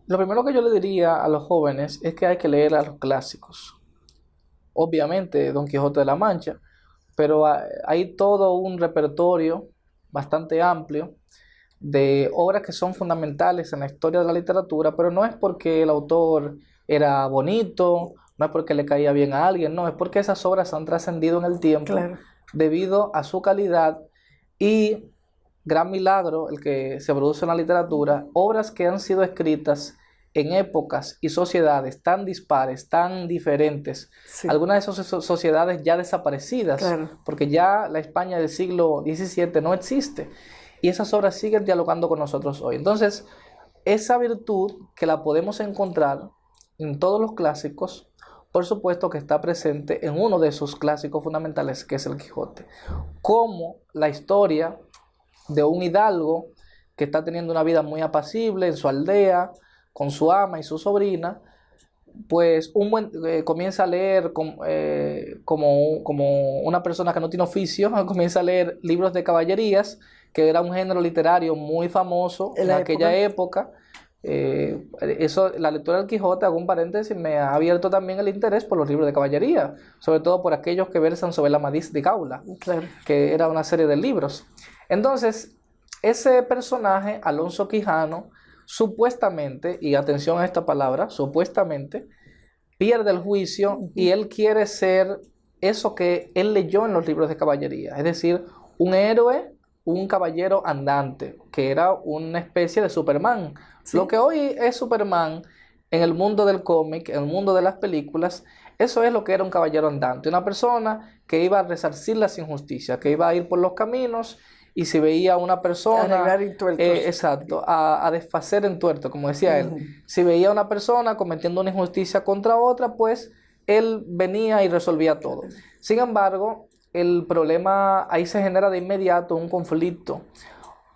Lo primero que yo le diría a los jóvenes es que hay que leer a los clásicos. Obviamente, Don Quijote de la Mancha, pero hay todo un repertorio bastante amplio de obras que son fundamentales en la historia de la literatura, pero no es porque el autor era bonito, no es porque le caía bien a alguien, no, es porque esas obras han trascendido en el tiempo Claro. debido a su calidad y gran milagro el que se produce en la literatura, obras que han sido escritas en épocas y sociedades tan dispares, tan diferentes, Sí, algunas de esas sociedades ya desaparecidas, claro. porque ya la España del siglo XVII no existe, y esas obras siguen dialogando con nosotros hoy. Entonces, esa virtud que la podemos encontrar en todos los clásicos, por supuesto que está presente en uno de sus clásicos fundamentales, que es el Quijote. Como la historia de un hidalgo que está teniendo una vida muy apacible en su aldea, con su ama y su sobrina, pues comienza a leer como una persona que no tiene oficio, comienza a leer libros de caballerías, que era un género literario muy famoso En en la aquella época. época. La lectura del Quijote, hago un paréntesis, me ha abierto también el interés por los libros de caballería, sobre todo por aquellos que versan sobre la Amadís de Gaula, Claro. que era una serie de libros. Entonces, ese personaje, Alonso Quijano, supuestamente, y atención a esta palabra, supuestamente, pierde el juicio y él quiere ser eso que él leyó en los libros de caballería, es decir, un héroe, un caballero andante, que era una especie de Superman. Lo Sí. que hoy es Superman en el mundo del cómic, en el mundo de las películas, eso es lo que era un caballero andante, una persona que iba a resarcir las injusticias, que iba a ir por los caminos y si veía una persona, Arreglar entuertos. exacto, a desfacer en tuerto, como decía él. Ujú. Si veía a una persona cometiendo una injusticia contra otra, pues él venía y resolvía todo. Sin embargo, el problema ahí se genera de inmediato un conflicto.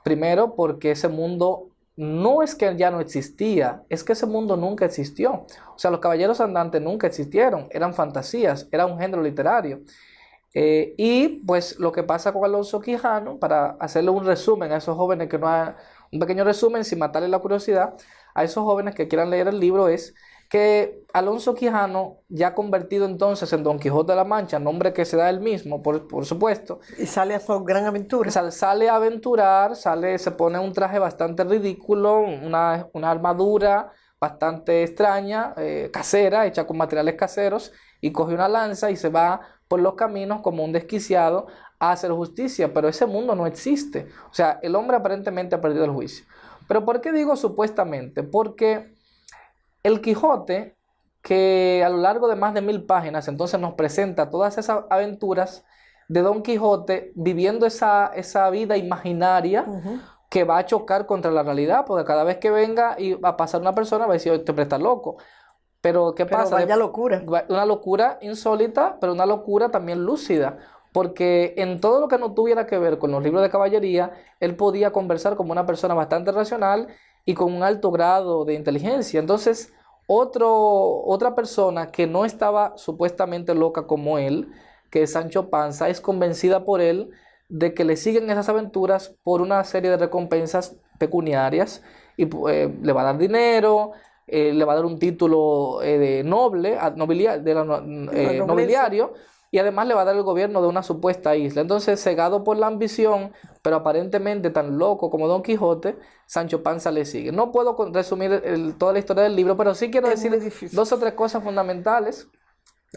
Primero, porque ese mundo no es que ya no existía, es que ese mundo nunca existió. O sea, los caballeros andantes nunca existieron, eran fantasías, era un género literario. Y pues lo que pasa con Alonso Quijano, para hacerle un resumen a esos jóvenes que no hay, un pequeño resumen sin matarle la curiosidad, a esos jóvenes que quieran leer el libro es que Alonso Quijano, ya convertido entonces en Don Quijote de la Mancha, nombre que se da él mismo, por supuesto, Y sale a su gran aventura. sale a aventurar, se pone un traje bastante ridículo, una armadura bastante extraña, casera, hecha con materiales caseros, y coge una lanza y se va por los caminos como un desquiciado a hacer justicia, pero ese mundo no existe. O sea, el hombre aparentemente ha perdido el juicio. Pero ¿por qué digo supuestamente? Porque el Quijote, que a lo largo de más de 1000 páginas, entonces nos presenta todas esas aventuras de Don Quijote viviendo esa vida imaginaria Ujú. que va a chocar contra la realidad, porque cada vez que venga y va a pasar una persona va a decir, este está loco. Pero ¿qué Pero pasa? vaya locura. Una locura insólita, pero una locura también lúcida, porque en todo lo que no tuviera que ver con los libros de caballería, él podía conversar como una persona bastante racional y con un alto grado de inteligencia. Entonces, otra persona que no estaba supuestamente loca como él, que es Sancho Panza, es convencida por él de que le siguen esas aventuras por una serie de recompensas pecuniarias y le va a dar dinero, le va a dar un título de noble, La nobleza. nobiliario, y además le va a dar el gobierno de una supuesta isla. Entonces, cegado por la ambición, pero aparentemente tan loco como Don Quijote, Sancho Panza le sigue. No puedo resumir toda la historia del libro, pero sí quiero Es muy decir difícil. dos o tres cosas fundamentales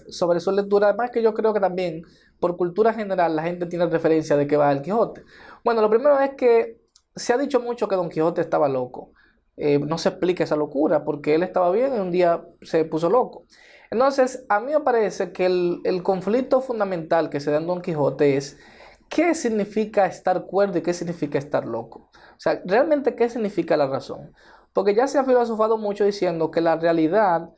sobre su lectura. Además que yo creo que también, por cultura general, la gente tiene referencia de que va el Quijote. Bueno, lo primero es que se ha dicho mucho que Don Quijote estaba loco. No se explica esa locura, porque él estaba bien y un día se puso loco. Entonces, a mí me parece que el conflicto fundamental que se da en Don Quijote es qué significa estar cuerdo y qué significa estar loco. O sea, realmente qué significa la razón. Porque ya se ha filosofado mucho diciendo que la realidad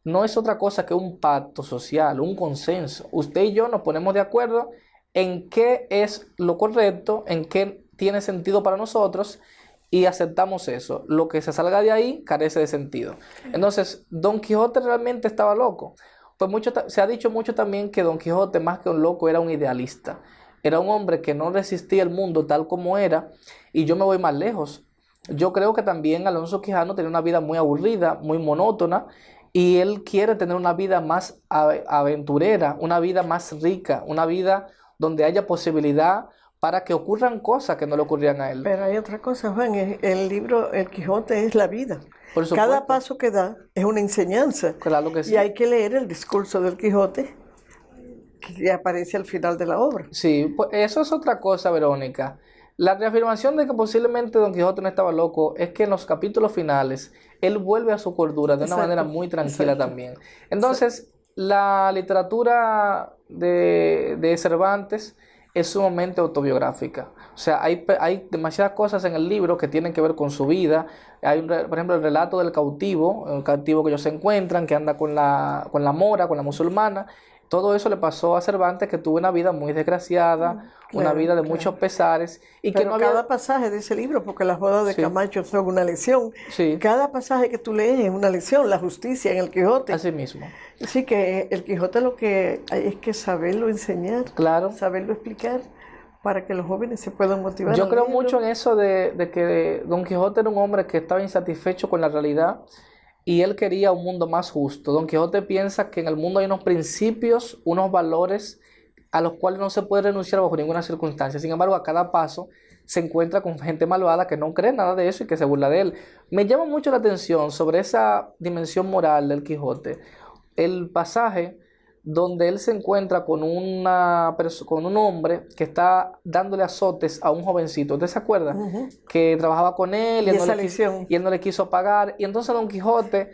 no es otra cosa que un pacto social, un consenso. Usted y yo nos ponemos de acuerdo en qué es lo correcto, en qué tiene sentido para nosotros y aceptamos eso. Lo que se salga de ahí carece de sentido. Entonces, Don Quijote realmente estaba loco. Pues se ha dicho mucho también que Don Quijote, más que un loco, era un idealista. Era un hombre que no resistía el mundo tal como era. Y yo me voy más lejos. yo creo que también Alonso Quijano tenía una vida muy aburrida, muy monótona, y él quiere tener una vida más aventurera, una vida más rica, una vida donde haya posibilidad para que ocurran cosas que no le ocurrían a él. Pero hay otra cosa, Juan, el libro El Quijote es la vida. Por supuesto. Cada paso que da es una enseñanza. Claro que sí. Y hay que leer el discurso del Quijote que aparece al final de la obra. Sí, pues eso es otra cosa, Verónica. La reafirmación de que posiblemente Don Quijote no estaba loco es que en los capítulos finales él vuelve a su cordura de una manera muy tranquila también. Entonces, la literatura de Cervantes es sumamente autobiográfica. O sea, hay demasiadas cosas en el libro que tienen que ver con su vida. Hay, por ejemplo, el relato del cautivo, el cautivo que ellos se encuentran, que anda con la mora, con la musulmana. Todo eso le pasó a Cervantes, que tuvo una vida muy desgraciada, una vida de muchos pesares. Y pero que no había... cada pasaje de ese libro, porque las bodas de Camacho son una lección, cada pasaje que tú lees es una lección, la justicia en el Quijote. Así mismo. Así que el Quijote lo que hay es que saberlo enseñar, saberlo explicar, para que los jóvenes se puedan motivar. Yo creo mucho en eso de que Don Quijote era un hombre que estaba insatisfecho con la realidad, y él quería un mundo más justo. Don Quijote piensa que en el mundo hay unos principios, unos valores a los cuales no se puede renunciar bajo ninguna circunstancia. Sin embargo, a cada paso se encuentra con gente malvada que no cree nada de eso y que se burla de él. Me llama mucho la atención sobre esa dimensión moral del Quijote el pasaje donde él se encuentra con un hombre que está dándole azotes a un jovencito. ¿Usted se acuerda? Que trabajaba con él y él no le quiso pagar. Y entonces Don Quijote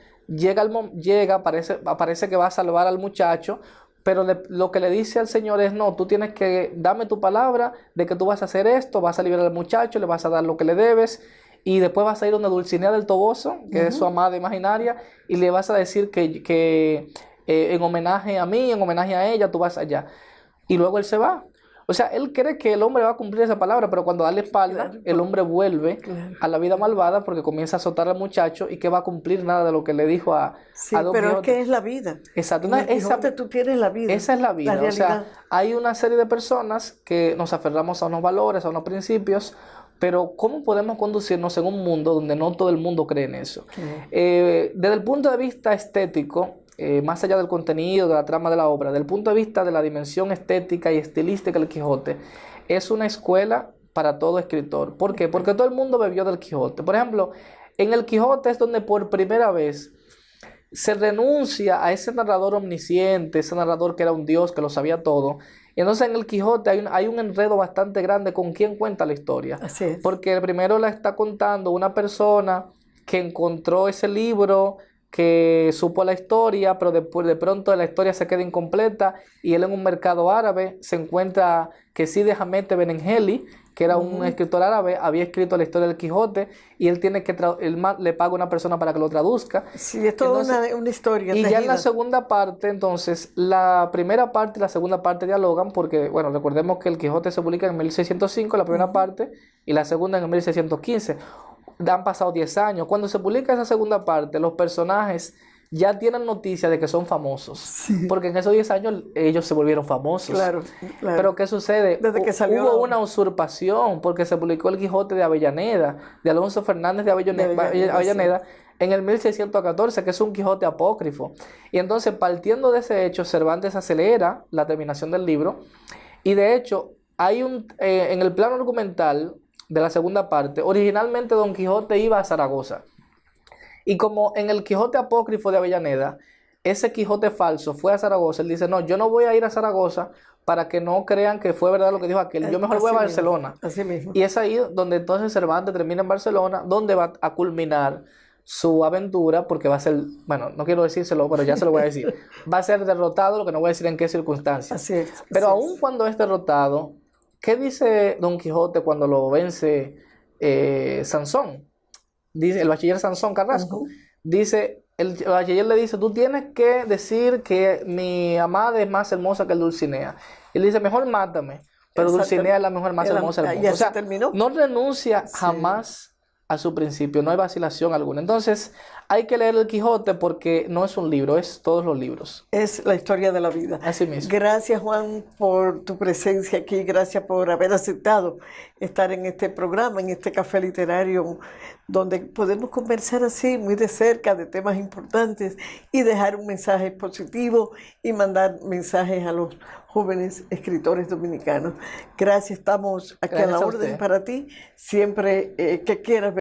aparece que va a salvar al muchacho, pero lo que le dice al señor es: no, tú tienes que darme tu palabra de que tú vas a hacer esto, vas a liberar al muchacho, le vas a dar lo que le debes, y después vas a ir a una Dulcinea del Toboso, que es su amada imaginaria, y le vas a decir que en homenaje a mí, en homenaje a ella, tú vas allá. Y luego él se va. O sea, él cree que el hombre va a cumplir esa palabra, pero cuando da la espalda, el hombre vuelve a la vida malvada porque comienza a azotar al muchacho y que va a cumplir nada de lo que le dijo a Don pero Quijote. Es que es la vida. Exacto. Tú tienes la vida. Esa es la vida. O sea, hay una serie de personas que nos aferramos a unos valores, a unos principios, pero ¿cómo podemos conducirnos en un mundo donde no todo el mundo cree en eso? Desde el punto de vista estético, más allá del contenido, de la trama de la obra, desde el punto de vista de la dimensión estética y estilística del Quijote, es una escuela para todo escritor. ¿Por qué? Porque todo el mundo bebió del Quijote. Por ejemplo, en el Quijote es donde por primera vez se renuncia a ese narrador omnisciente, ese narrador que era un dios, que lo sabía todo. Y entonces en el Quijote hay un enredo bastante grande con quién cuenta la historia. Así es. Porque primero la está contando una persona que encontró ese libro, que supo la historia, pero después de pronto la historia se queda incompleta, y él en un mercado árabe se encuentra que Cide Hamete Benengeli, que era un escritor árabe, había escrito la historia del Quijote, y él tiene que le paga a una persona para que lo traduzca. Sí, es toda una historia. Y tejida. ya en la segunda parte, entonces, la primera parte y la segunda parte dialogan, porque, bueno, recordemos que el Quijote se publica en 1605, la primera parte, y la segunda en 1615. Han pasado 10 años. Cuando se publica esa segunda parte, los personajes ya tienen noticia de que son famosos. Porque en esos 10 años ellos se volvieron famosos. Claro. Pero ¿qué sucede? Desde que salió hubo una usurpación, porque se publicó el Quijote de Avellaneda, de Alonso Fernández de Avellaneda, en el 1614, que es un Quijote apócrifo. Y entonces, partiendo de ese hecho, Cervantes acelera la terminación del libro. Y de hecho, hay en el plano argumental de la segunda parte, originalmente Don Quijote iba a Zaragoza. Y como en el Quijote apócrifo de Avellaneda, ese Quijote falso fue a Zaragoza, él dice: no, yo no voy a ir a Zaragoza para que no crean que fue verdad lo que dijo aquel, yo mejor voy a Barcelona. Así mismo. Y es ahí donde entonces Cervantes termina en Barcelona, donde va a culminar su aventura, porque va a ser, bueno, no quiero decírselo, pero ya se lo voy a decir, va a ser derrotado, lo que no voy a decir en qué circunstancias. Así es. Pero aún cuando es derrotado, ¿qué dice Don Quijote cuando lo vence Sansón? Dice el bachiller Sansón Carrasco. Dice, el bachiller le dice: tú tienes que decir que mi amada es más hermosa que el Dulcinea. Y él dice: mejor mátame, pero Dulcinea es la mejor, más hermosa del mundo. O sea, no renuncia jamás a su principio, no hay vacilación alguna. Entonces, hay que leer el Quijote porque no es un libro, es todos los libros. Es la historia de la vida. Así mismo. Gracias, Juan, por tu presencia aquí. Gracias por haber aceptado estar en este programa, en este café literario, donde podemos conversar así, muy de cerca, de temas importantes y dejar un mensaje positivo y mandar mensajes a los jóvenes escritores dominicanos. Gracias, estamos aquí a la orden para ti. Siempre que quieras